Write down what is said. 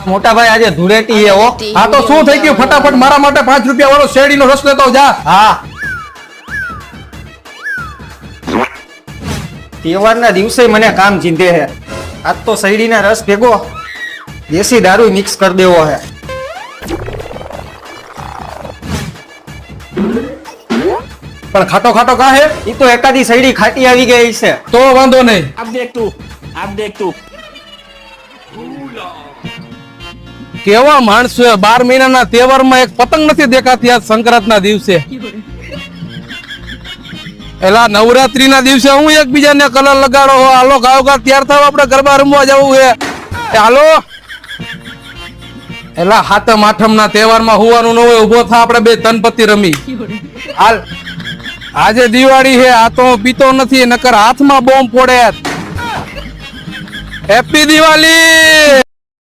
મોટા ભાઈ આજે ધૂળેટી હે હો. હા તો શું થઈ ગયું? ફટાફટ મારા માટે 5 રૂપિયા વાળો શેરડીનો રસ લેતો જા. હા, તહેવારના દિવસે મને કામ ચીંધે હે. આજ તો શેરડીના રસ ભેગો દેશી દારૂ મિક્સ કરી દેવો હે. પણ ખાટો ખાટો કા હે? ઈ તો એકાદી શેરડી ખાટી આવી ગઈ છે. તો વાંધો નહીં. अब देख तू કેવા માણસો 12 મહિનાના તહેવારમાં એક પતંગ નથી દેખાતી આ સંક્રાંતના દિવસે. એલા નવરાત્રીના દિવસે હું એકબીજાને કલર લગાડો હો. હાલો ગાવ તૈયાર થાવ, આપણે ગરબા રમવા જવું છે. હાલો એલા હાતમ આઠમના તહેવારમાં હુવાનું ન હોય, ઉભો થા, આપણે બે તનપતિ રમી. હાલ આજે દિવાળી છે, આ તો પીતો નથી, નકર હાથમાં બોમ્બ ફોડે. હેપી દિવાળી.